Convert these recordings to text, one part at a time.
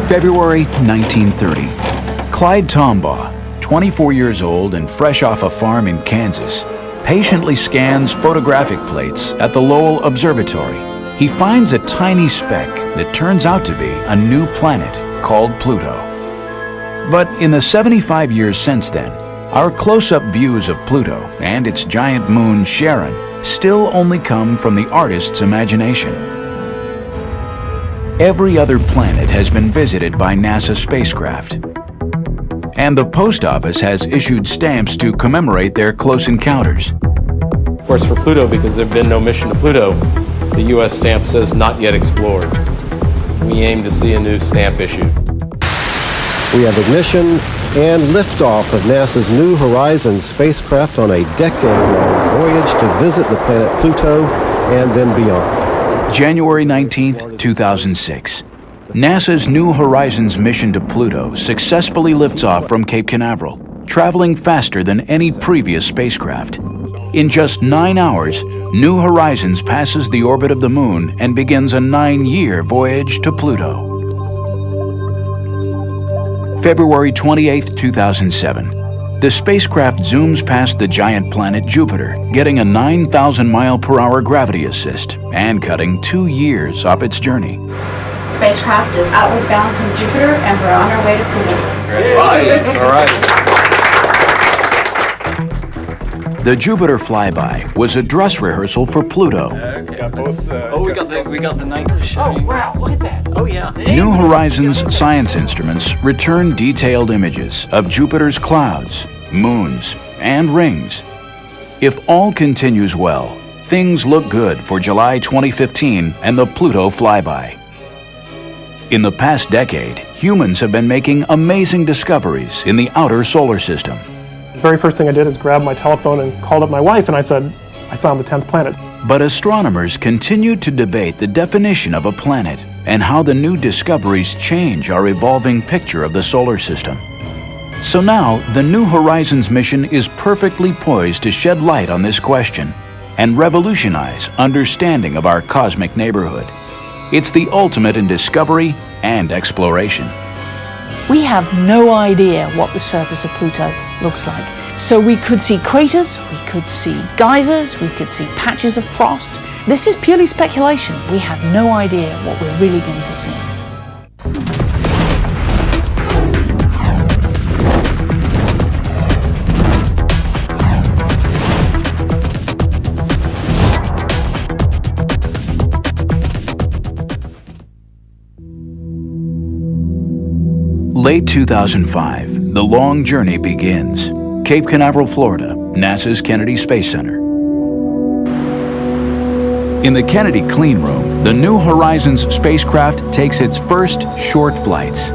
February 1930. Clyde Tombaugh, 24 years old and fresh off a farm in Kansas, patiently scans photographic plates at the Lowell Observatory. He finds a tiny speck that turns out to be a new planet called Pluto. But in the 75 years since then, our close-up views of Pluto and its giant moon Charon still only come from the artist's imagination. Every other planet has been visited by NASA spacecraft, and the post office has issued stamps to commemorate their close encounters. Of course, for Pluto, because there have been no mission to Pluto, the U.S. stamp says not yet explored. We aim to see a new stamp issued. We have ignition and liftoff of NASA's New Horizons spacecraft on a decade-long voyage to visit the planet Pluto and then beyond. January 19th, 2006. NASA's New Horizons mission to Pluto successfully lifts off from Cape Canaveral, traveling faster than any previous spacecraft. In just 9 hours, New Horizons passes the orbit of the Moon and begins a 9-year voyage to Pluto. February 28, 2007. The spacecraft zooms past the giant planet Jupiter, getting a 9,000-mile-per-hour gravity assist and cutting 2 years off its journey. Spacecraft is outward bound from Jupiter, and we're on our way to Pluto. Congratulations. All right. The Jupiter flyby was a dress rehearsal for Pluto. We got the night show. Oh wow, look at that. Oh yeah. New Horizons science instruments return detailed images of Jupiter's clouds, moons, and rings. If all continues well, things look good for July 2015 and the Pluto flyby. In the past decade, humans have been making amazing discoveries in the outer solar system. The very first thing I did is grab my telephone and called up my wife, and I said, I found the 10th planet. But astronomers continued to debate the definition of a planet and how the new discoveries change our evolving picture of the solar system. So now, the New Horizons mission is perfectly poised to shed light on this question and revolutionize understanding of our cosmic neighborhood. It's the ultimate in discovery and exploration. We have no idea what the surface of Pluto looks like. So we could see craters, we could see geysers, we could see patches of frost. This is purely speculation. We have no idea what we're really going to see. Late 2005, the long journey begins. Cape Canaveral, Florida, NASA's Kennedy Space Center. In the Kennedy clean room, the New Horizons spacecraft takes its first short flights.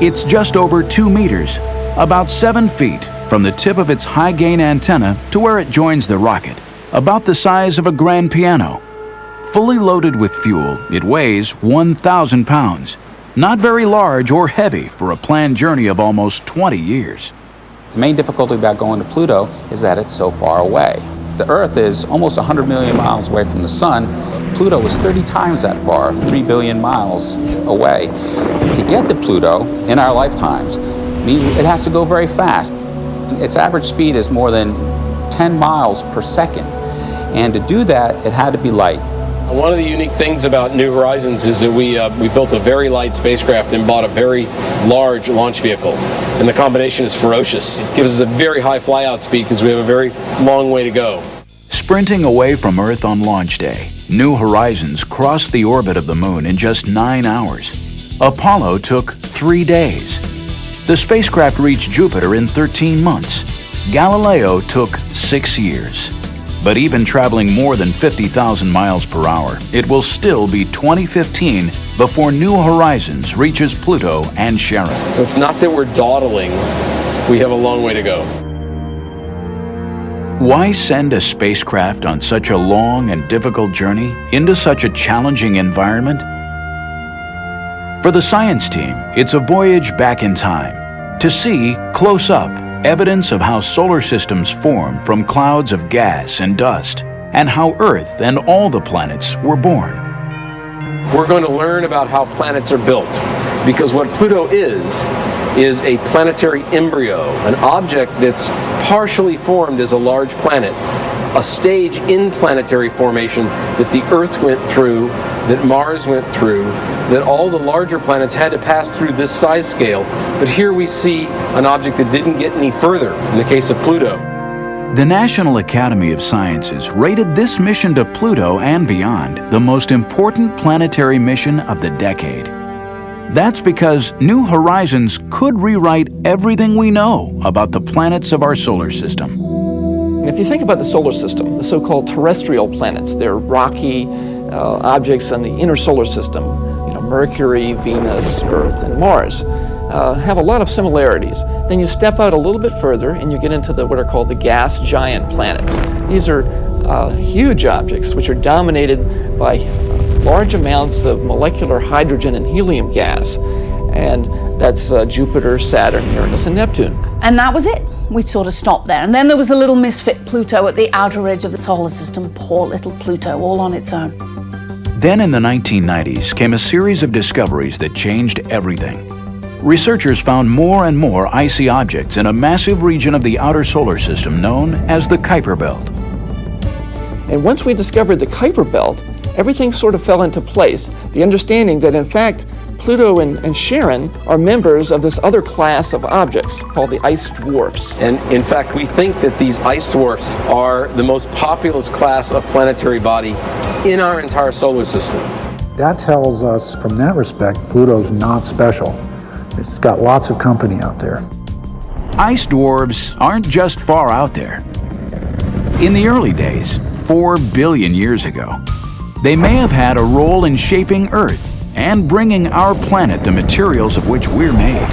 It's just over 2 meters, about 7 feet from the tip of its high-gain antenna to where it joins the rocket, about the size of a grand piano. Fully loaded with fuel, it weighs 1,000 pounds. Not very large or heavy for a planned journey of almost 20 years. The main difficulty about going to Pluto is that it's so far away. The Earth is almost 100 million miles away from the Sun. Pluto is 30 times that far, 3 billion miles away. To get to Pluto in our lifetimes means it has to go very fast. Its average speed is more than 10 miles per second. And to do that, it had to be light. One of the unique things about New Horizons is that we built a very light spacecraft and bought a very large launch vehicle. And the combination is ferocious. It gives us a very high flyout speed because we have a very long way to go. Sprinting away from Earth on launch day, New Horizons crossed the orbit of the Moon in just 9 hours. Apollo took 3 days. The spacecraft reached Jupiter in 13 months. Galileo took 6 years. But even traveling more than 50,000 miles per hour, it will still be 2015 before New Horizons reaches Pluto and Charon. So it's not that we're dawdling, we have a long way to go. Why send a spacecraft on such a long and difficult journey into such a challenging environment? For the science team, it's a voyage back in time to see, close up, evidence of how solar systems form from clouds of gas and dust, and how Earth and all the planets were born. We're going to learn about how planets are built, because what Pluto is a planetary embryo, an object that's partially formed as a large planet, a stage in planetary formation that the Earth went through, that Mars went through, that all the larger planets had to pass through this size scale. But here we see an object that didn't get any further in the case of Pluto. The National Academy of Sciences rated this mission to Pluto and beyond the most important planetary mission of the decade. That's because New Horizons could rewrite everything we know about the planets of our solar system. And if you think about the solar system, the so-called terrestrial planets, they're rocky objects in the inner solar system. You know, Mercury, Venus, Earth, and Mars have a lot of similarities. Then you step out a little bit further and you get into what are called the gas giant planets. These are huge objects which are dominated by large amounts of molecular hydrogen and helium gas. And that's Jupiter, Saturn, Uranus, and Neptune. And that was it. We sort of stopped there. And then there was the little misfit Pluto at the outer edge of the solar system. Poor little Pluto, all on its own. Then in the 1990s came a series of discoveries that changed everything. Researchers found more and more icy objects in a massive region of the outer solar system known as the Kuiper Belt. And once we discovered the Kuiper Belt, everything sort of fell into place. The understanding that, in fact, Pluto and Charon are members of this other class of objects called the ice dwarfs. And in fact, we think that these ice dwarfs are the most populous class of planetary body in our entire solar system. That tells us, from that respect, Pluto's not special. It's got lots of company out there. Ice dwarfs aren't just far out there. In the early days, 4 billion years ago, they may have had a role in shaping Earth and bringing our planet the materials of which we're made.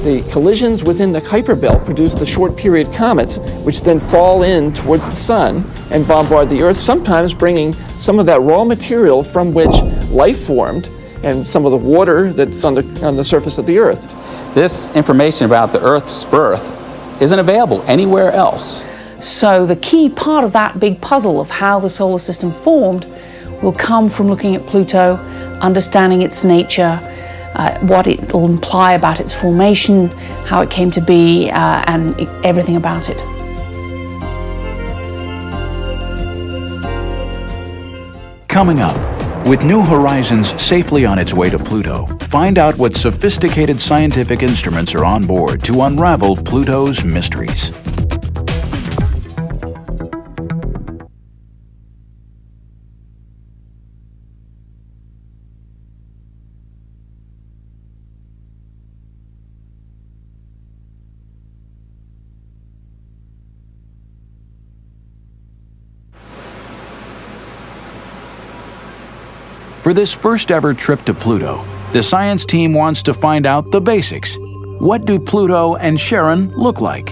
The collisions within the Kuiper Belt produce the short period comets, which then fall in towards the sun and bombard the Earth, sometimes bringing some of that raw material from which life formed and some of the water that's on the surface of the Earth. This information about the Earth's birth isn't available anywhere else. So the key part of that big puzzle of how the solar system formed will come from looking at Pluto, understanding its nature, what it will imply about its formation, how it came to be, and everything about it. Coming up, with New Horizons safely on its way to Pluto, find out what sophisticated scientific instruments are on board to unravel Pluto's mysteries. For this first ever trip to Pluto, the science team wants to find out the basics. What do Pluto and Charon look like?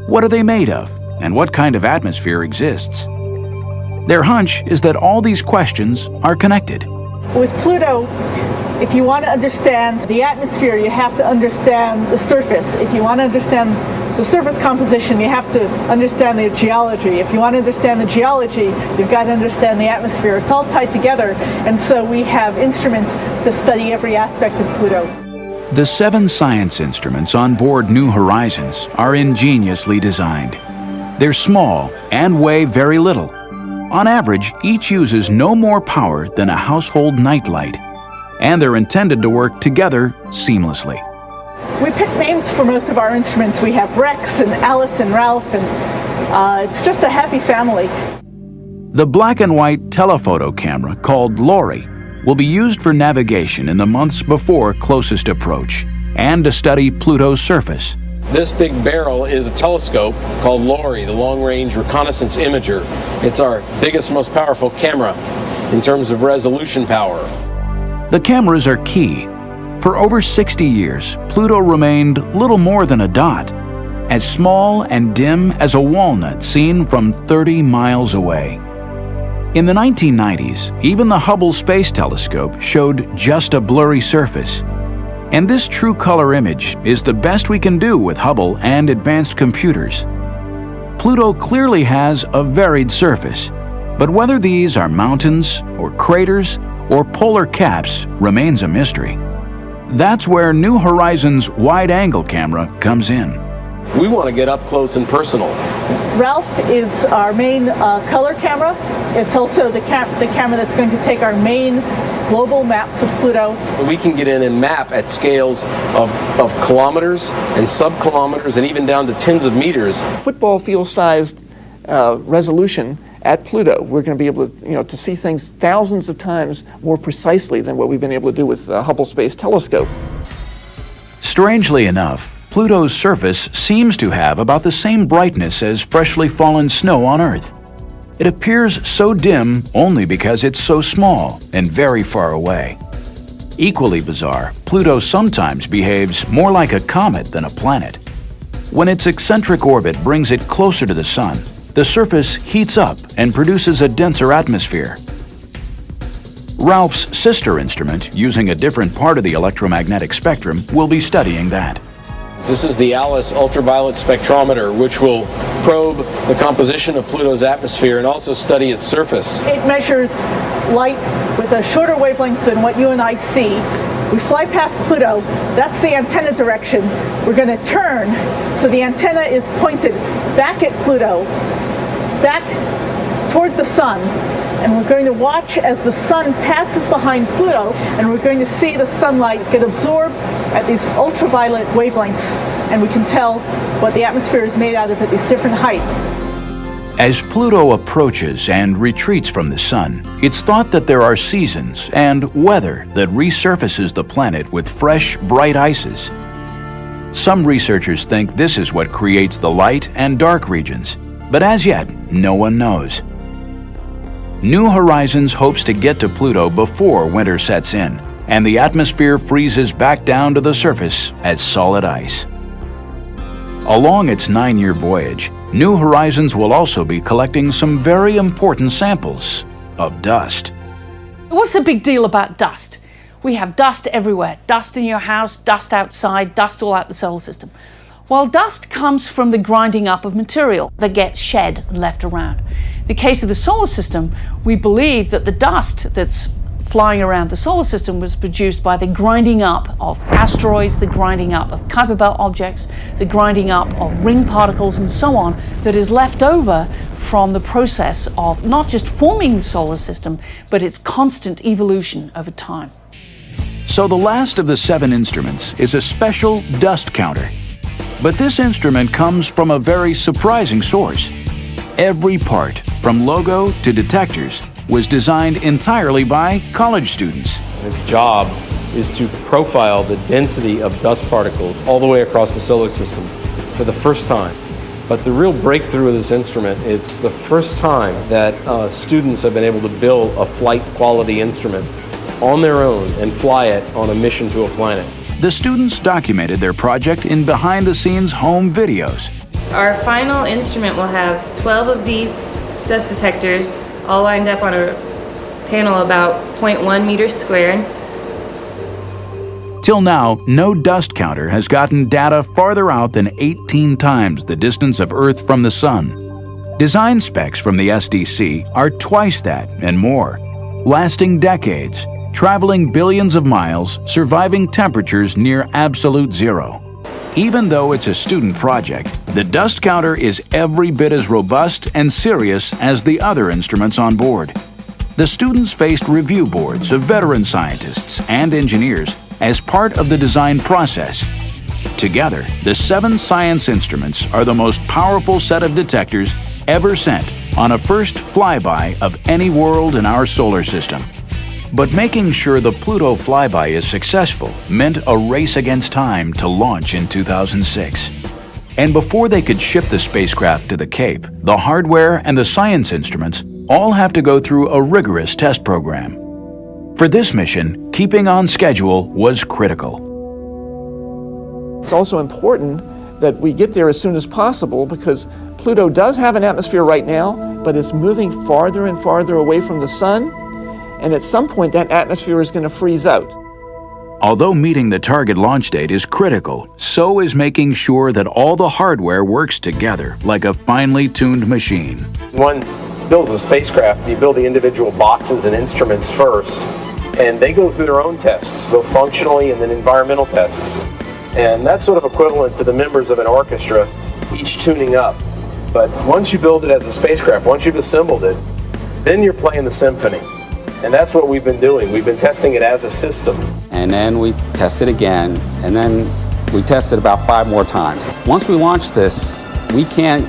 What are they made of, and what kind of atmosphere exists? Their hunch is that all these questions are connected. With Pluto, if you want to understand the atmosphere, you have to understand the surface. If you want to understand the surface composition, you have to understand the geology. If you want to understand the geology, you've got to understand the atmosphere. It's all tied together, and so we have instruments to study every aspect of Pluto. The 7 science instruments on board New Horizons are ingeniously designed. They're small and weigh very little. On average, each uses no more power than a household nightlight, and they're intended to work together seamlessly. We picked names for most of our instruments. We have Rex and Alice and Ralph, and it's just a happy family. The black and white telephoto camera called Lori will be used for navigation in the months before closest approach and to study Pluto's surface. This big barrel is a telescope called LORI, the Long Range Reconnaissance Imager. It's our biggest, most powerful camera in terms of resolution power. The cameras are key. For over 60 years, Pluto remained little more than a dot, as small and dim as a walnut seen from 30 miles away. In the 1990s, even the Hubble Space Telescope showed just a blurry surface. And this true color image is the best we can do with Hubble and advanced computers. Pluto clearly has a varied surface, but whether these are mountains or craters or polar caps remains a mystery. That's where New Horizons wide-angle camera comes in. We want to get up close and personal. Ralph is our main color camera. It's also the camera that's going to take our main global maps of Pluto. We can get in and map at scales of kilometers and sub-kilometers and even down to tens of meters. Football field-sized resolution at Pluto. We're going to be able to, to see things thousands of times more precisely than what we've been able to do with the Hubble Space Telescope. Strangely enough, Pluto's surface seems to have about the same brightness as freshly fallen snow on Earth. It appears so dim only because it's so small and very far away. Equally bizarre, Pluto sometimes behaves more like a comet than a planet. When its eccentric orbit brings it closer to the Sun, the surface heats up and produces a denser atmosphere. Ralph's sister instrument, using a different part of the electromagnetic spectrum, will be studying that. This is the ALICE ultraviolet spectrometer, which will probe the composition of Pluto's atmosphere and also study its surface. It measures light with a shorter wavelength than what you and I see. We fly past Pluto, that's the antenna direction. We're going to turn, so the antenna is pointed back at Pluto, back toward the Sun, and we're going to watch as the Sun passes behind Pluto, and we're going to see the sunlight get absorbed at these ultraviolet wavelengths, and we can tell what the atmosphere is made out of at these different heights. As Pluto approaches and retreats from the Sun, it's thought that there are seasons and weather that resurfaces the planet with fresh, bright ices. Some researchers think this is what creates the light and dark regions, but as yet, no one knows. New Horizons hopes to get to Pluto before winter sets in, and the atmosphere freezes back down to the surface as solid ice. Along its 9-year voyage, New Horizons will also be collecting some very important samples of dust. What's the big deal about dust? We have dust everywhere. Dust in your house, dust outside, dust all out the solar system. Well, dust comes from the grinding up of material that gets shed and left around. In the case of the solar system, we believe that the dust that's flying around the solar system was produced by the grinding up of asteroids, the grinding up of Kuiper belt objects, the grinding up of ring particles and so on that is left over from the process of not just forming the solar system, but its constant evolution over time. So the last of the 7 instruments is a special dust counter. But this instrument comes from a very surprising source. Every part, from logo to detectors, was designed entirely by college students. Its job is to profile the density of dust particles all the way across the solar system for the first time. But the real breakthrough of this instrument, it's the first time that students have been able to build a flight quality instrument on their own and fly it on a mission to a planet. The students documented their project in behind-the-scenes home videos. Our final instrument will have 12 of these dust detectors all lined up on a panel about 0.1 meters squared. Till now, no dust counter has gotten data farther out than 18 times the distance of Earth from the Sun. Design specs from the SDC are twice that and more, lasting decades, traveling billions of miles, surviving temperatures near absolute zero. Even though it's a student project, the dust counter is every bit as robust and serious as the other instruments on board. The students faced review boards of veteran scientists and engineers as part of the design process. Together, the 7 science instruments are the most powerful set of detectors ever sent on a first flyby of any world in our solar system. But making sure the Pluto flyby is successful meant a race against time to launch in 2006. And before they could ship the spacecraft to the Cape, the hardware and the science instruments all have to go through a rigorous test program. For this mission, keeping on schedule was critical. It's also important that we get there as soon as possible because Pluto does have an atmosphere right now, but it's moving farther and farther away from the Sun. And at some point, that atmosphere is going to freeze out. Although meeting the target launch date is critical, so is making sure that all the hardware works together like a finely tuned machine. One builds a spacecraft, you build the individual boxes and instruments first, and they go through their own tests, both functionally and then environmental tests. And that's sort of equivalent to the members of an orchestra, each tuning up. But once you build it as a spacecraft, once you've assembled it, then you're playing the symphony. And that's what we've been doing. We've been testing it as a system. And then we test it again, and then we test it about 5 more times. Once we launch this, we can't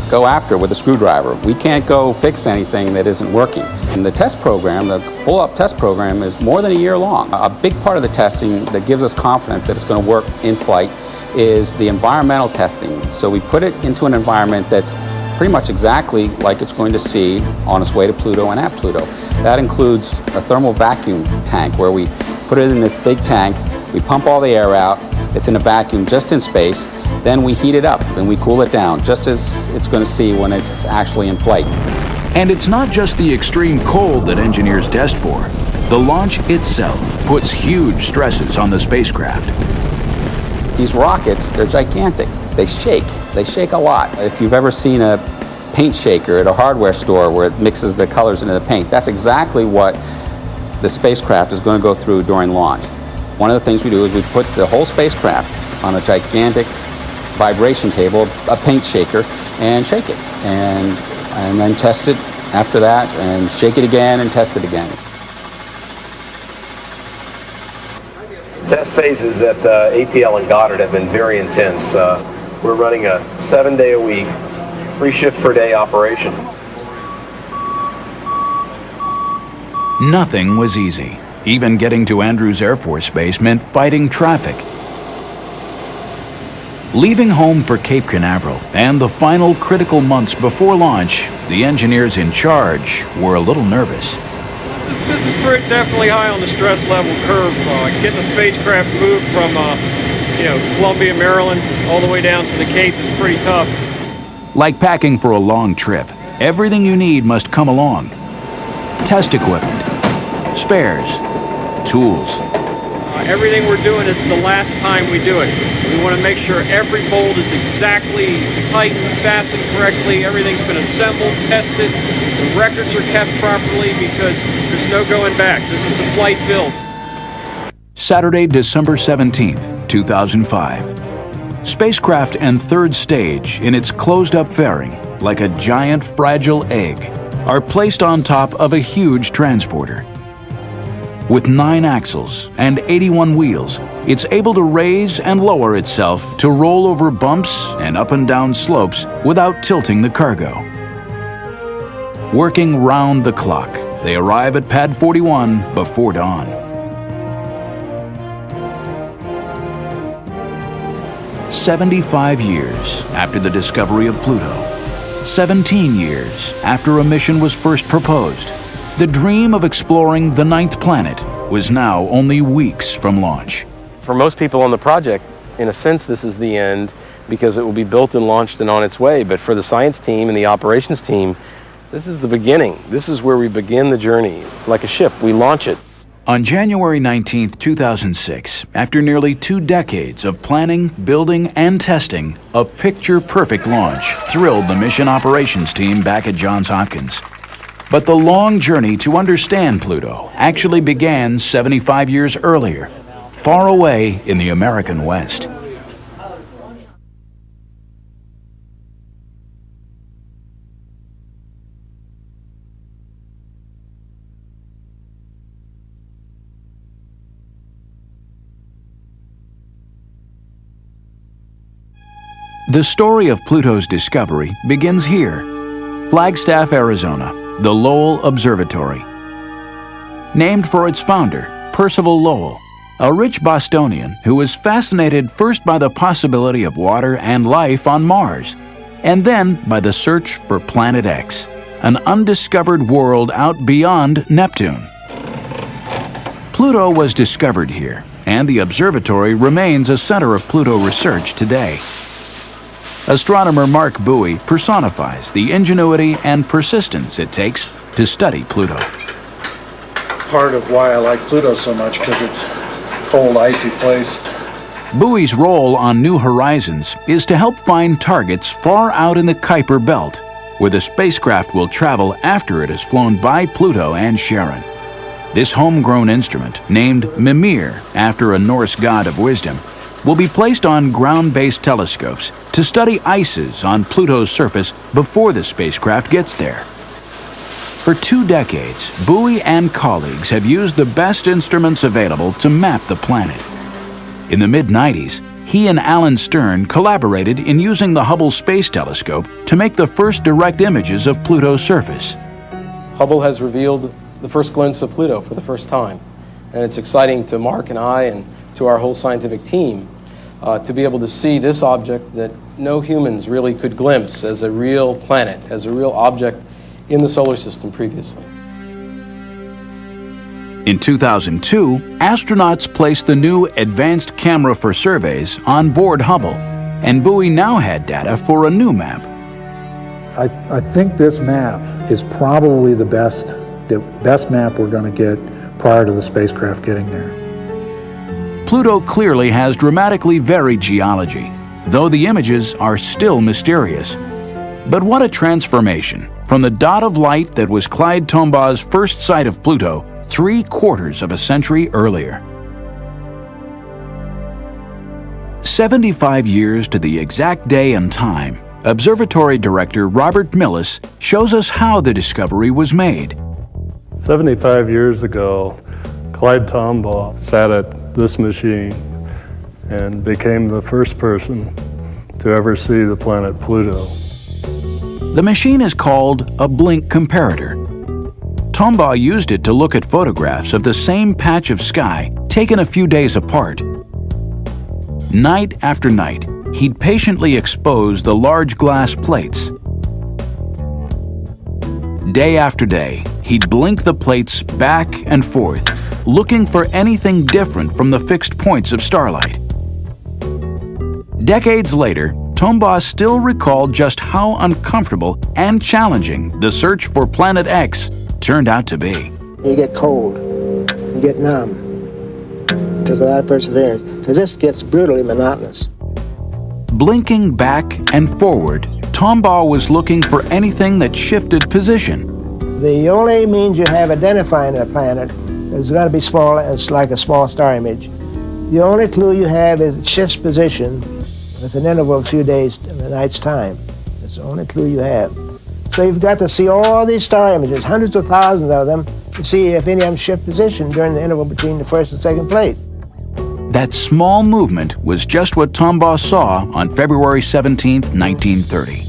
go after it with a screwdriver. We can't go fix anything that isn't working. And the test program, the full-up test program, is more than a year long. A big part of the testing that gives us confidence that it's going to work in flight is the environmental testing. So we put it into an environment that's pretty much exactly like it's going to see on its way to Pluto and at Pluto. That includes a thermal vacuum tank where we put it in this big tank, we pump all the air out, it's in a vacuum just in space, then we heat it up and we cool it down, just as it's going to see when it's actually in flight. And it's not just the extreme cold that engineers test for. The launch itself puts huge stresses on the spacecraft. These rockets, they're gigantic. They shake a lot. If you've ever seen a paint shaker at a hardware store where it mixes the colors into the paint, that's exactly what the spacecraft is going to go through during launch. One of the things we do is we put the whole spacecraft on a gigantic vibration table, a paint shaker, and shake it. And then test it after that, and shake it again and test it again. Test phases at APL and Goddard have been very intense. We're running a 7-day-a-week, 3-shift-per-day operation. Nothing was easy. Even getting to Andrews Air Force Base meant fighting traffic. Leaving home for Cape Canaveral and the final critical months before launch, the engineers in charge were a little nervous. This is definitely high on the stress level curve. Getting the spacecraft moved from Columbia, Maryland, all the way down to the Cape is pretty tough. Like packing for a long trip, everything you need must come along. Test equipment, spares, tools. Everything we're doing is the last time we do it. We want to make sure every bolt is exactly tightened, fastened correctly, everything's been assembled, tested, the records are kept properly because there's no going back. This is a flight build. Saturday, December 17th, 2005. Spacecraft and third stage, in its closed-up fairing, like a giant fragile egg, are placed on top of a huge transporter. With 9 axles and 81 wheels, it's able to raise and lower itself to roll over bumps and up and down slopes without tilting the cargo. Working round the clock, they arrive at Pad 41 before dawn. "75 years after the discovery of Pluto, 17 years after a mission was first proposed, the dream of exploring the 9th planet was now only weeks from launch." For most people on the project, in a sense, this is the end because it will be built and launched and on its way. But for the science team and the operations team, this is the beginning. This is where we begin the journey. Like a ship, we launch it. On January 19, 2006, after nearly 2 decades of planning, building, and testing, a picture-perfect launch thrilled the mission operations team back at Johns Hopkins. But the long journey to understand Pluto actually began 75 years earlier, far away in the American West. The story of Pluto's discovery begins here, Flagstaff, Arizona, the Lowell Observatory. Named for its founder, Percival Lowell, a rich Bostonian who was fascinated first by the possibility of water and life on Mars, and then by the search for Planet X, an undiscovered world out beyond Neptune. Pluto was discovered here, and the observatory remains a center of Pluto research today. Astronomer Mark Bowie personifies the ingenuity and persistence it takes to study Pluto. Part of why I like Pluto so much, because it's a cold, icy place. Bowie's role on New Horizons is to help find targets far out in the Kuiper belt, where the spacecraft will travel after it has flown by Pluto and Charon. This homegrown instrument, named Mimir after a Norse god of wisdom, will be placed on ground-based telescopes to study ices on Pluto's surface before the spacecraft gets there. For 2 decades, Bowie and colleagues have used the best instruments available to map the planet. In the mid-90s, he and Alan Stern collaborated in using the Hubble Space Telescope to make the first direct images of Pluto's surface. Hubble has revealed the first glimpse of Pluto for the first time, and it's exciting to Mark and I and to our whole scientific team to be able to see this object that no humans really could glimpse as a real planet, as a real object in the solar system previously. In 2002, astronauts placed the new Advanced Camera for Surveys on board Hubble, and Bowie now had data for a new map. I think this map is probably the best map we're going to get prior to the spacecraft getting there. Pluto clearly has dramatically varied geology, though the images are still mysterious. But what a transformation from the dot of light that was Clyde Tombaugh's first sight of Pluto 3/4 of a century earlier. 75 years to the exact day and time, Observatory Director Robert Millis shows us how the discovery was made. 75 years ago, Clyde Tombaugh sat at this machine and became the first person to ever see the planet Pluto. The machine is called a blink comparator. Tombaugh used it to look at photographs of the same patch of sky taken a few days apart. Night after night, he'd patiently expose the large glass plates. Day after day, he'd blink the plates back and forth, looking for anything different from the fixed points of starlight. Decades later, Tombaugh still recalled just how uncomfortable and challenging the search for Planet X turned out to be. You get cold, you get numb. It took a lot of perseverance, because this gets brutally monotonous. Blinking back and forward, Tombaugh was looking for anything that shifted position. The only means you have identifying a planet is got to be small. It's like a small star image. The only clue you have is it shifts position with an interval of a few days in a night's time. That's the only clue you have. So you've got to see all these star images, hundreds of thousands of them, to see if any of them shift position during the interval between the first and second plate. That small movement was just what Tombaugh saw on February 17, 1930.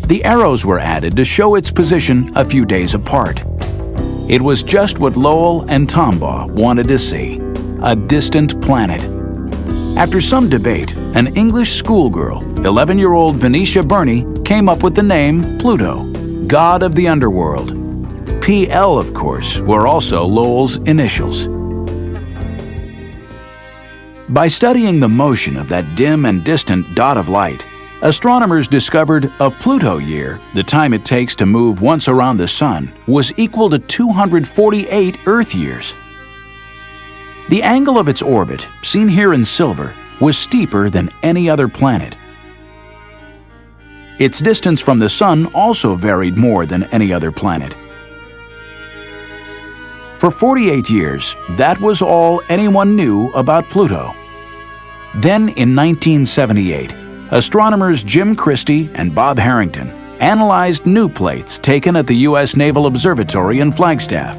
The arrows were added to show its position a few days apart. It was just what Lowell and Tombaugh wanted to see, a distant planet. After some debate, an English schoolgirl, 11-year-old Venetia Burney, came up with the name Pluto, god of the underworld. PL, of course, were also Lowell's initials. By studying the motion of that dim and distant dot of light, astronomers discovered a Pluto year, the time it takes to move once around the Sun, was equal to 248 Earth years. The angle of its orbit, seen here in silver, was steeper than any other planet. Its distance from the Sun also varied more than any other planet. For 48 years, that was all anyone knew about Pluto. Then, in 1978, astronomers Jim Christie and Bob Harrington analyzed new plates taken at the U.S. Naval Observatory in Flagstaff.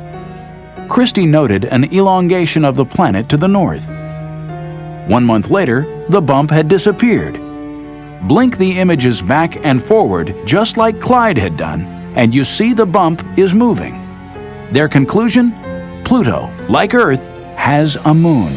Christie noted an elongation of the planet to the north. 1 month later, the bump had disappeared. Blink the images back and forward just like Clyde had done, and you see the bump is moving. Their conclusion? Pluto, like Earth, has a moon.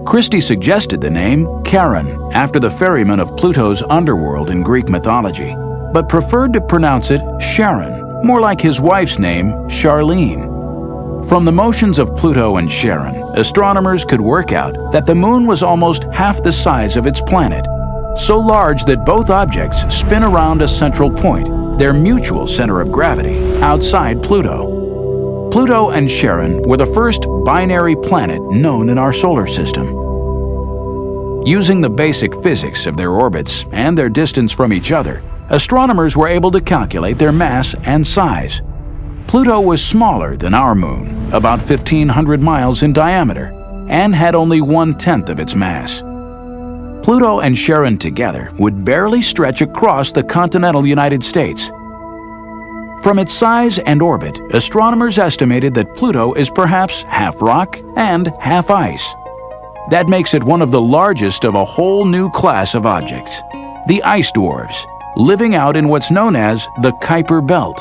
Christie suggested the name Charon after the ferryman of Pluto's underworld in Greek mythology, but preferred to pronounce it Charon, more like his wife's name, Charlene. From the motions of Pluto and Charon, astronomers could work out that the moon was almost half the size of its planet, so large that both objects spin around a central point, their mutual center of gravity, outside Pluto. Pluto and Charon were the first binary planet known in our solar system. Using the basic physics of their orbits and their distance from each other, astronomers were able to calculate their mass and size. Pluto was smaller than our moon, about 1,500 miles in diameter, and had only 1/10 of its mass. Pluto and Charon together would barely stretch across the continental United States. From its size and orbit, astronomers estimated that Pluto is perhaps half rock and half ice. That makes it one of the largest of a whole new class of objects, the ice dwarfs, living out in what's known as the Kuiper Belt.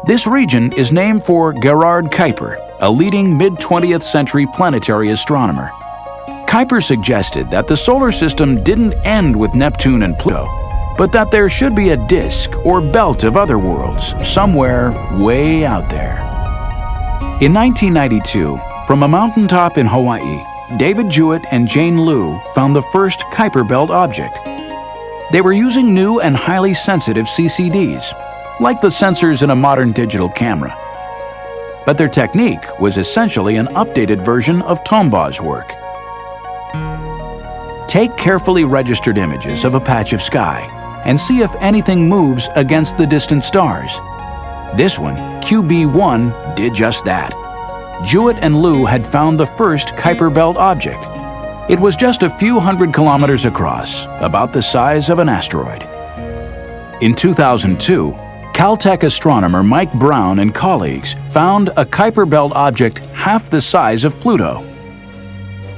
This region is named for Gerhard Kuiper, a leading mid-20th century planetary astronomer. Kuiper suggested that the solar system didn't end with Neptune and Pluto, but that there should be a disk or belt of other worlds somewhere way out there. In 1992, from a mountaintop in Hawaii, David Jewett and Jane Liu found the first Kuiper Belt object. They were using new and highly sensitive CCDs, like the sensors in a modern digital camera. But their technique was essentially an updated version of Tombaugh's work. Take carefully registered images of a patch of sky and see if anything moves against the distant stars. This one, QB1, did just that. Jewett and Liu had found the first Kuiper Belt object. It was just a few hundred kilometers across, about the size of an asteroid. In 2002, Caltech astronomer Mike Brown and colleagues found a Kuiper Belt object half the size of Pluto.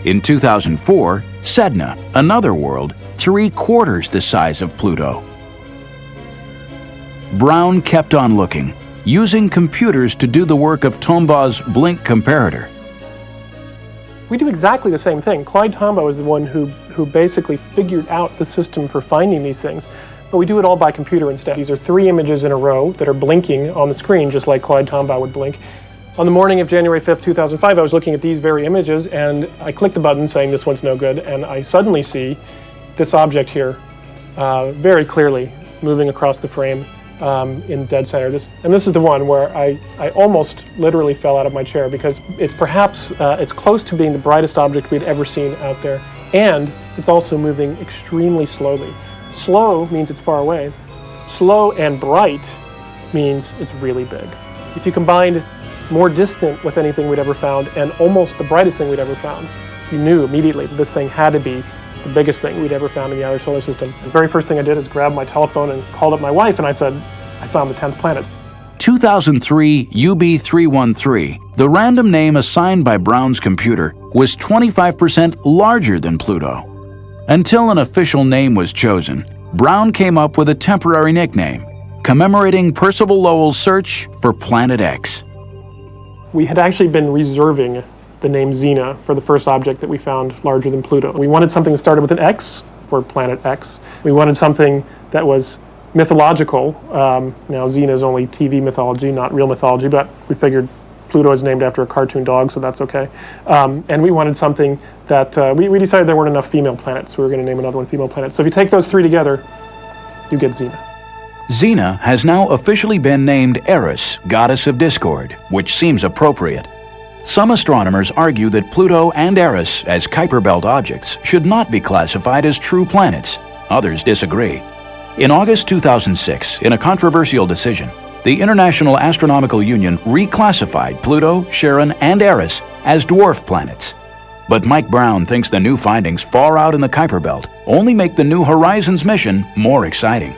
In 2004, Sedna, another world, 3/4 the size of Pluto. Brown kept on looking, using computers to do the work of Tombaugh's blink comparator. We do exactly the same thing. Clyde Tombaugh is the one who basically figured out the system for finding these things, but we do it all by computer instead. These are 3 images in a row that are blinking on the screen, just like Clyde Tombaugh would blink. On the morning of January 5th, 2005, I was looking at these very images, and I clicked the button saying this one's no good, and I suddenly see this object here very clearly moving across the frame in dead center. This is the one where I almost literally fell out of my chair, because it's perhaps it's close to being the brightest object we'd ever seen out there, and it's also moving extremely slowly. Slow means it's far away. Slow and bright means it's really big. If you combined more distant with anything we'd ever found and almost the brightest thing we'd ever found, you knew immediately that this thing had to be the biggest thing we'd ever found in the outer solar system. The very first thing I did is grab my telephone and called up my wife, and I said, I found the 10th planet. 2003 UB313, the random name assigned by Brown's computer, was 25% larger than Pluto. Until an official name was chosen, Brown came up with a temporary nickname, commemorating Percival Lowell's search for Planet X. We had actually been reserving the name Xena for the first object that we found larger than Pluto. We wanted something that started with an X for Planet X. We wanted something that was mythological. Now Xena is only TV mythology, not real mythology, but we figured Pluto is named after a cartoon dog, so that's okay. And we wanted something that, we decided there weren't enough female planets, so we were going to name another one female planet. So if you take those 3 together, you get Xena. Xena has now officially been named Eris, goddess of discord, which seems appropriate. Some astronomers argue that Pluto and Eris, as Kuiper Belt objects, should not be classified as true planets. Others disagree. In August 2006, in a controversial decision, the International Astronomical Union reclassified Pluto, Charon, and Eris as dwarf planets. But Mike Brown thinks the new findings far out in the Kuiper Belt only make the New Horizons mission more exciting.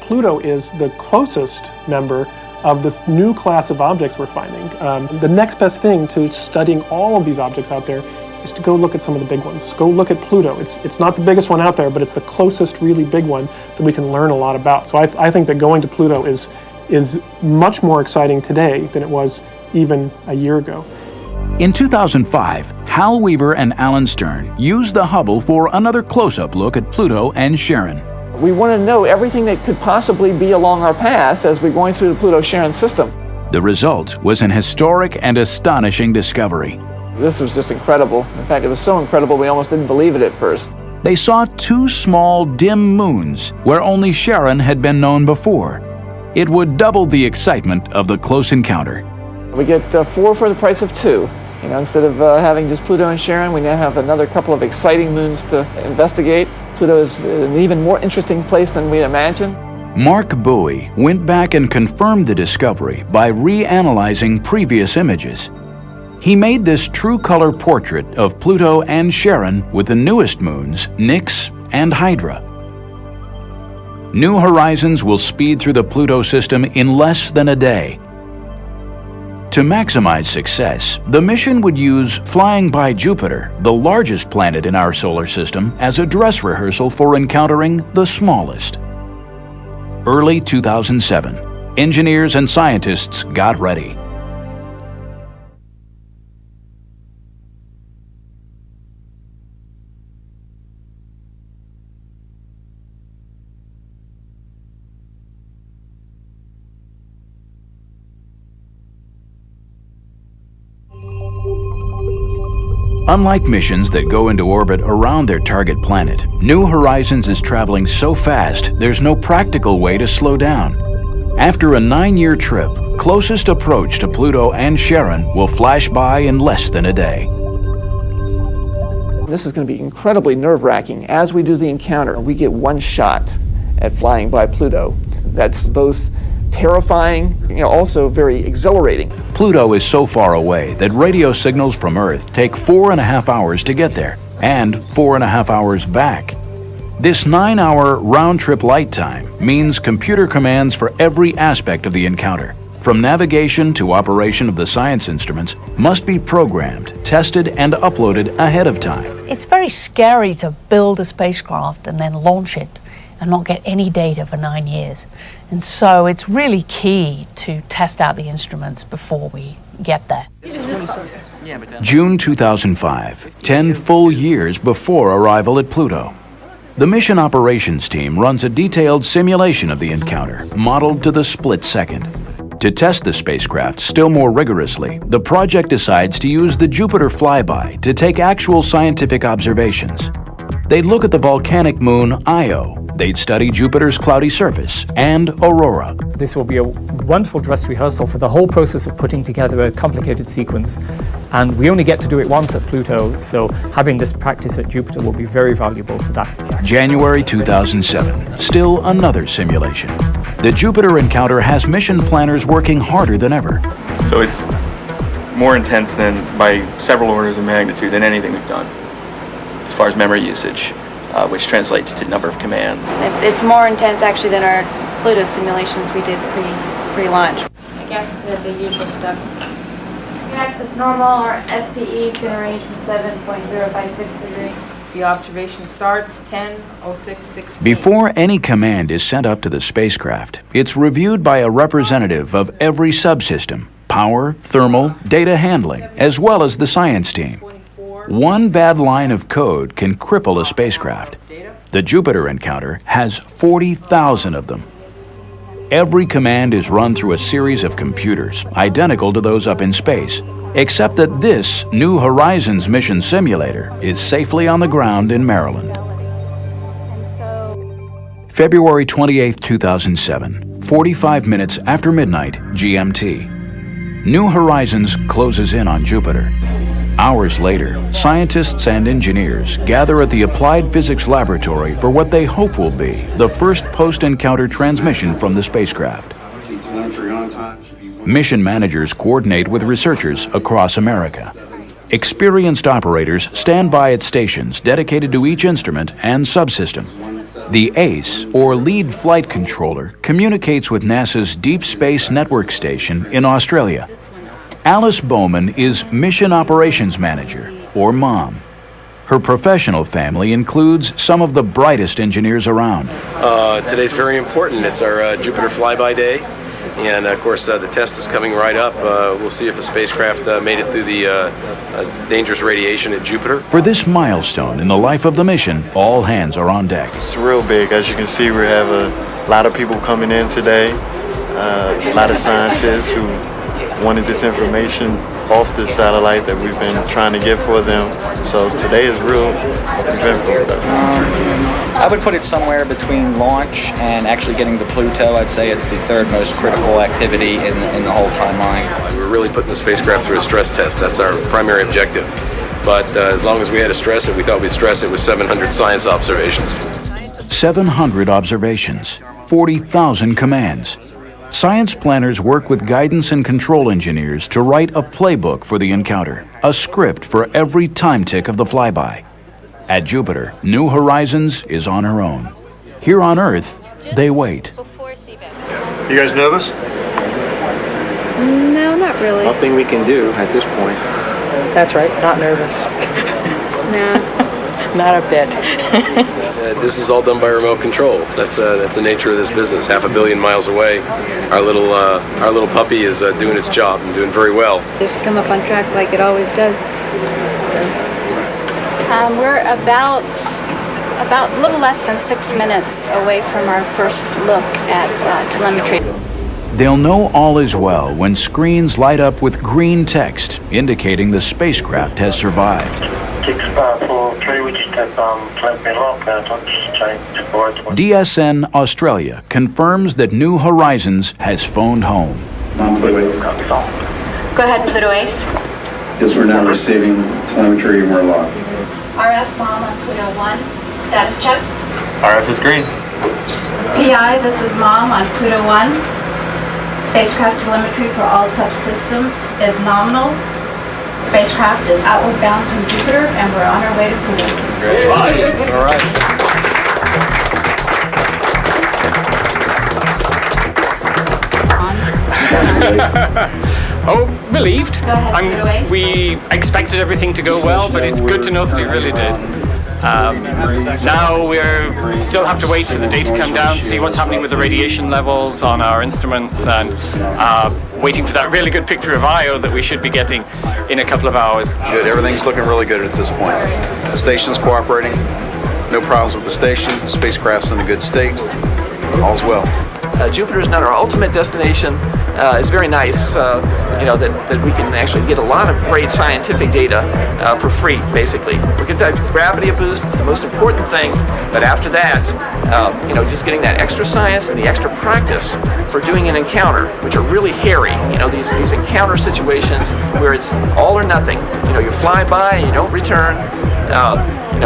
Pluto is the closest member of this new class of objects we're finding. The next best thing to studying all of these objects out there is to go look at some of the big ones. Go look at Pluto. It's not the biggest one out there, but it's the closest really big one that we can learn a lot about. So I think that going to Pluto is much more exciting today than it was even a year ago. In 2005, Hal Weaver and Alan Stern used the Hubble for another close-up look at Pluto and Charon. We want to know everything that could possibly be along our path as we're going through the Pluto-Charon system. The result was an historic and astonishing discovery. This was just incredible. In fact, it was so incredible we almost didn't believe it at first. They saw 2 small, dim moons where only Charon had been known before. It would double the excitement of the close encounter. We get 4 for the price of 2. You know, instead of having just Pluto and Charon, we now have another couple of exciting moons to investigate. Pluto is an even more interesting place than we imagined. Mark Bowie went back and confirmed the discovery by reanalyzing previous images. He made this true color portrait of Pluto and Charon with the newest moons, Nix and Hydra. New Horizons will speed through the Pluto system in less than a day. To maximize success, the mission would use flying by Jupiter, the largest planet in our solar system, as a dress rehearsal for encountering the smallest. Early 2007, engineers and scientists got ready. Unlike missions that go into orbit around their target planet, New Horizons is traveling so fast there's no practical way to slow down. After a 9-year trip, closest approach to Pluto and Charon will flash by in less than a day. This is going to be incredibly nerve-wracking. As we do the encounter, we get one shot at flying by Pluto. That's both terrifying, also very exhilarating. Pluto is so far away that radio signals from Earth take 4.5 hours to get there, and 4.5 hours back. This 9-hour round-trip light time means computer commands for every aspect of the encounter, from navigation to operation of the science instruments, must be programmed, tested, and uploaded ahead of time. It's very scary to build a spacecraft and then launch it and not get any data for 9 years. And so it's really key to test out the instruments before we get there. June 2005, 10 full years before arrival at Pluto. The mission operations team runs a detailed simulation of the encounter, modeled to the split second. To test the spacecraft still more rigorously, the project decides to use the Jupiter flyby to take actual scientific observations. They'd look at the volcanic moon Io. They'd study Jupiter's cloudy surface and aurora. This will be a wonderful dress rehearsal for the whole process of putting together a complicated sequence. And we only get to do it once at Pluto, so having this practice at Jupiter will be very valuable for that. January 2007, still another simulation. The Jupiter encounter has mission planners working harder than ever. So it's more intense than by several orders of magnitude than anything we've done as far as memory usage, which translates to number of commands. It's more intense actually than our Pluto simulations we did pre-launch. I guess the usual stuff. Axis normal, our SPE is going to range from 7.056 degrees. The observation starts 10:06:16. Before any command is sent up to the spacecraft, it's reviewed by a representative of every subsystem, power, thermal, data handling, as well as the science team. One bad line of code can cripple a spacecraft. The Jupiter encounter has 40,000 of them. Every command is run through a series of computers, identical to those up in space, except that this New Horizons mission simulator is safely on the ground in Maryland. February 28, 2007, 45 minutes after midnight GMT. New Horizons closes in on Jupiter. Hours later, scientists and engineers gather at the Applied Physics Laboratory for what they hope will be the first post-encounter transmission from the spacecraft. Mission managers coordinate with researchers across America. Experienced operators stand by at stations dedicated to each instrument and subsystem. The ACE, or Lead Flight Controller, communicates with NASA's Deep Space Network Station in Australia. Alice Bowman is Mission Operations Manager, or MOM. Her professional family includes some of the brightest engineers around. Today's very important. It's our Jupiter flyby day. And of course, the test is coming right up. We'll see if the spacecraft made it through the dangerous radiation at Jupiter. For this milestone in the life of the mission, all hands are on deck. It's real big. As you can see, we have a lot of people coming in today, a lot of scientists who wanted this information off the satellite that we've been trying to get for them. So today is real eventful. I would put it somewhere between launch and actually getting to Pluto. I'd say it's the third most critical activity in the whole timeline. We're really putting the spacecraft through a stress test. That's our primary objective. But as long as we had to stress it, we thought we'd stress it with 700 science observations. 700 observations, 40,000 commands. Science planners work with guidance and control engineers to write a playbook for the encounter, a script for every time tick of the flyby. At Jupiter, New Horizons is on her own. Here on Earth, they wait. You guys nervous? No, not really. Nothing we can do at this point. That's right, not nervous. No. Not a bit. This is all done by remote control. That's the nature of this business. 500 million miles away, our little puppy is doing its job and doing very well. Just come up on track like it always does. So we're about a little less than 6 minutes away from our first look at telemetry. They'll know all is well when screens light up with green text indicating the spacecraft has survived. DSN Australia confirms that New Horizons has phoned home. Pluto Ace. Go ahead, Pluto Ace. Yes, we're now receiving telemetry and we're locked. RF mom on Pluto 1. Status check. RF is green. PI, this is mom on Pluto 1. Spacecraft telemetry for all subsystems is nominal. Spacecraft is outward bound from Jupiter, and we're on our way to Pluto. Congratulations. All right. Oh, relieved. Go ahead, we expected everything to go well, but it's good to know that it really did. Now we still have to wait for the data to come down, see what's happening with the radiation levels on our instruments, and waiting for that really good picture of Io that we should be getting in a couple of hours. Good. Everything's looking really good at this point. The station's cooperating. No problems with the station. The spacecraft's in a good state. All's well. Jupiter's not our ultimate destination. It's very nice, that we can actually get a lot of great scientific data for free, basically. We get that gravity boost, the most important thing, but after that, just getting that extra science and the extra practice for doing an encounter, which are really hairy. These encounter situations where it's all or nothing. You fly by and you don't return.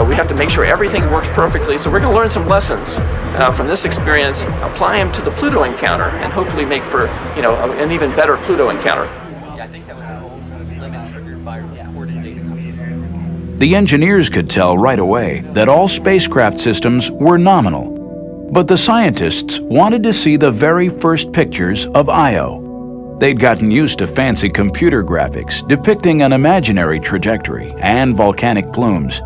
We have to make sure everything works perfectly, so we're going to learn some lessons from this experience, apply them to the Pluto encounter, and hopefully make for an even better Pluto encounter. The engineers could tell right away that all spacecraft systems were nominal, but the scientists wanted to see the very first pictures of Io. They'd gotten used to fancy computer graphics depicting an imaginary trajectory and volcanic plumes.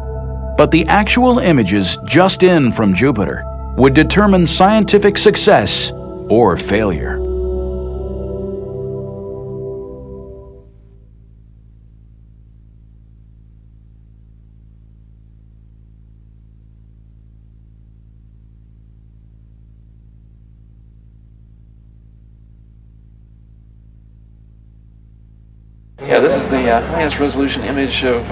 But the actual images just in from Jupiter would determine scientific success or failure. Yeah, this is the highest resolution image of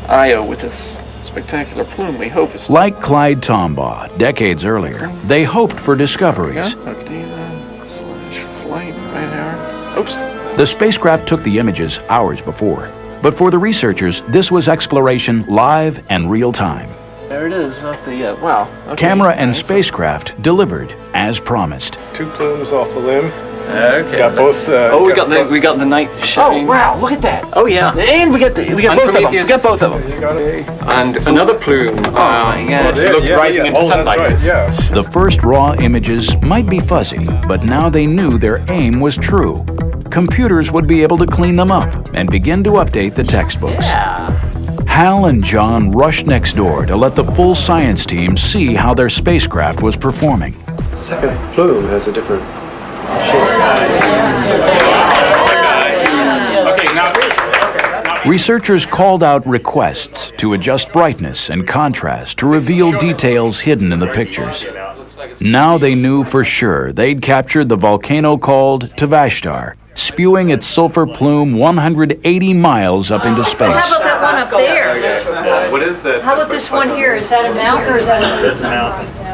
Io with its spectacular plume, we hope. Like Clyde Tombaugh decades earlier, they hoped for discoveries. Flight right here. Oops. The spacecraft took the images hours before, but for the researchers, this was exploration live and real time. There it is, off the, wow. Okay. Camera and spacecraft delivered as promised. 2 plumes off the limb. Okay. Got both. We got the night showing. Oh wow! Look at that. Oh yeah. And we got both of them. We got both of them. And another plume. Oh my gosh. Rising into sunlight. That's right, yes. The first raw images might be fuzzy, but now they knew their aim was true. Computers would be able to clean them up and begin to update the textbooks. Yeah. Hal and John rushed next door to let the full science team see how their spacecraft was performing. Second plume has a different Researchers called out requests to adjust brightness and contrast to reveal details hidden in the pictures. Now they knew for sure they'd captured the volcano called Tvashtar, spewing its sulfur plume 180 miles up into space. How about that one up there? What is that? How about this one here? Is that a mountain or is that a mountain?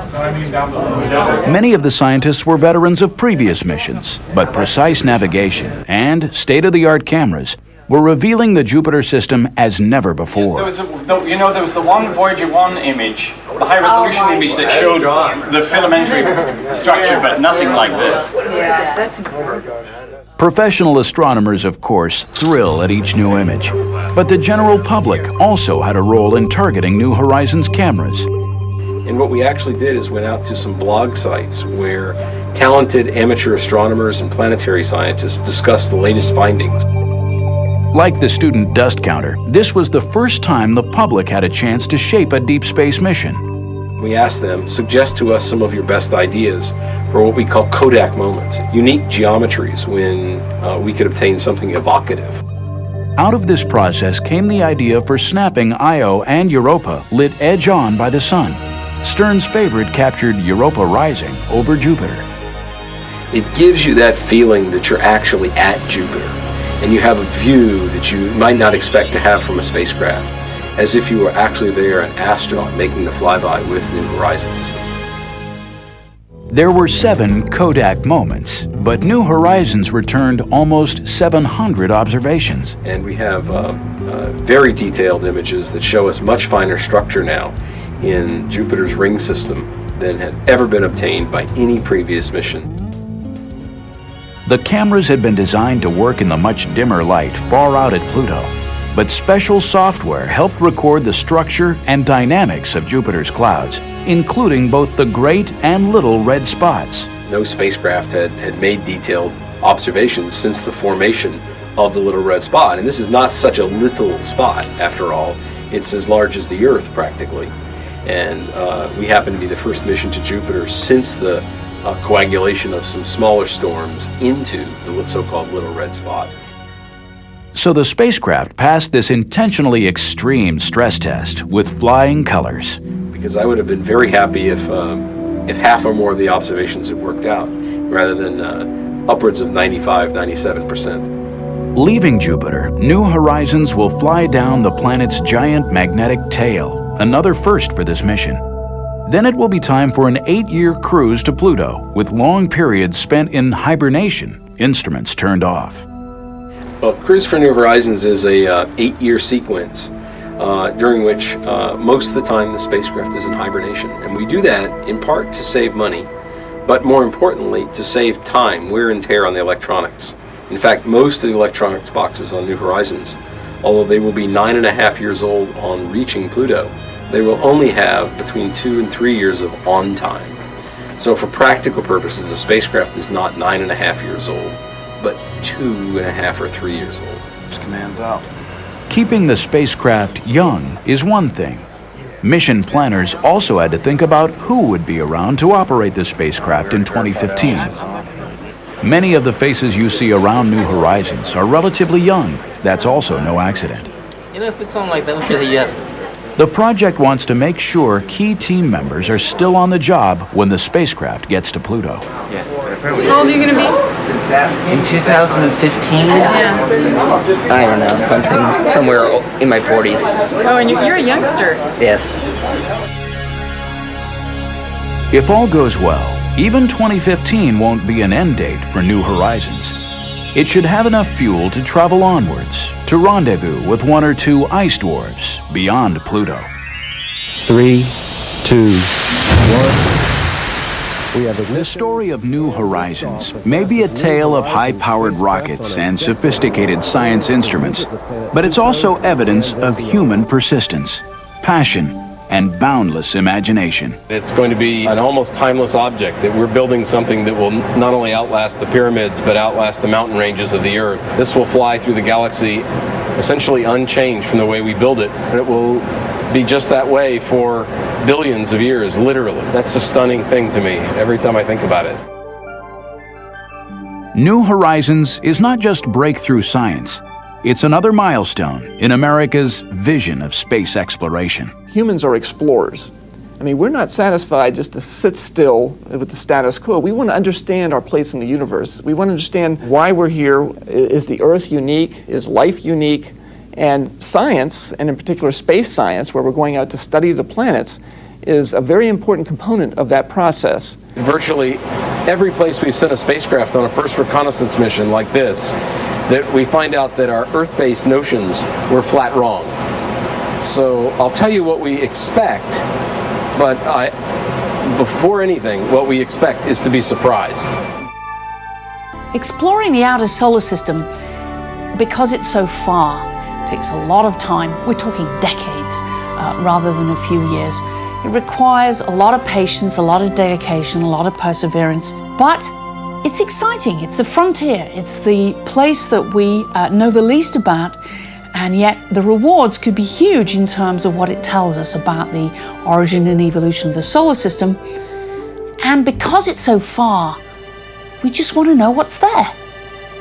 Many of the scientists were veterans of previous missions, but precise navigation and state-of-the-art cameras were revealing the Jupiter system as never before. There was the one Voyager 1 image, the high-resolution image that showed the filamentary structure, but nothing like this. Yeah, that's Professional astronomers, of course, thrill at each new image, but the general public also had a role in targeting New Horizons cameras. And what we actually did is went out to some blog sites where talented amateur astronomers and planetary scientists discussed the latest findings. Like the student dust counter, this was the first time the public had a chance to shape a deep space mission. We asked them, suggest to us some of your best ideas for what we call Kodak moments, unique geometries when we could obtain something evocative. Out of this process came the idea for snapping Io and Europa lit edge on by the sun. Stern's favorite captured Europa rising over Jupiter. It gives you that feeling that you're actually at Jupiter, and you have a view that you might not expect to have from a spacecraft, as if you were actually there, an astronaut making the flyby with New Horizons. There were 7 Kodak moments, but New Horizons returned almost 700 observations. And we have very detailed images that show us much finer structure now in Jupiter's ring system than had ever been obtained by any previous mission. The cameras had been designed to work in the much dimmer light far out at Pluto, but special software helped record the structure and dynamics of Jupiter's clouds, including both the great and little red spots. No spacecraft had made detailed observations since the formation of the little red spot. And this is not such a little spot, after all. It's as large as the Earth, practically. And we happen to be the first mission to Jupiter since the coagulation of some smaller storms into the so-called little red spot. So the spacecraft passed this intentionally extreme stress test with flying colors. Because I would have been very happy if half or more of the observations had worked out, rather than upwards of 95, 97%. Leaving Jupiter, New Horizons will fly down the planet's giant magnetic tail, another first for this mission. Then it will be time for an 8-year cruise to Pluto, with long periods spent in hibernation, instruments turned off. Well, Cruise for New Horizons is a 8-year sequence during which most of the time the spacecraft is in hibernation. And we do that in part to save money, but more importantly to save time, wear and tear on the electronics. In fact, most of the electronics boxes on New Horizons, although they will be 9.5 years old on reaching Pluto, they will only have between 2 and 3 years of on time. So for practical purposes, the spacecraft is not 9.5 years old, but 2.5 or 3 years old. Just commands out. Keeping the spacecraft young is one thing. Mission planners also had to think about who would be around to operate the spacecraft in 2015. Many of the faces you see around New Horizons are relatively young. That's also no accident. You know, if it's something like that, let's say yeah. The project wants to make sure key team members are still on the job when the spacecraft gets to Pluto. How old are you going to be? In 2015? Yeah. I don't know, somewhere in my 40s. Oh, and you're a youngster. Yes. If all goes well, even 2015 won't be an end date for New Horizons. It should have enough fuel to travel onwards, to rendezvous with 1 or 2 ice dwarfs beyond Pluto. 3, 2, 1. The story of New Horizons may be a tale of high-powered rockets and sophisticated science instruments, but it's also evidence of human persistence, passion, and boundless imagination. It's going to be an almost timeless object, that we're building something that will not only outlast the pyramids, but outlast the mountain ranges of the Earth. This will fly through the galaxy essentially unchanged from the way we build it, and it will be just that way for billions of years, literally. That's a stunning thing to me every time I think about it. New Horizons is not just breakthrough science. It's another milestone in America's vision of space exploration. Humans are explorers. I mean, we're not satisfied just to sit still with the status quo. We want to understand our place in the universe. We want to understand why we're here. Is the Earth unique? Is life unique? And science, and in particular space science, where we're going out to study the planets, is a very important component of that process. Virtually every place we've sent a spacecraft on a first reconnaissance mission like this that we find out that our Earth-based notions were flat wrong. So I'll tell you what we expect, but before anything, what we expect is to be surprised. Exploring the outer solar system, because it's so far, takes a lot of time. We're talking decades rather than a few years. It requires a lot of patience, a lot of dedication, a lot of perseverance, but it's exciting. It's the frontier. It's the place that we know the least about, and yet the rewards could be huge in terms of what it tells us about the origin and evolution of the solar system. And because it's so far, we just want to know what's there.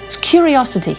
It's curiosity.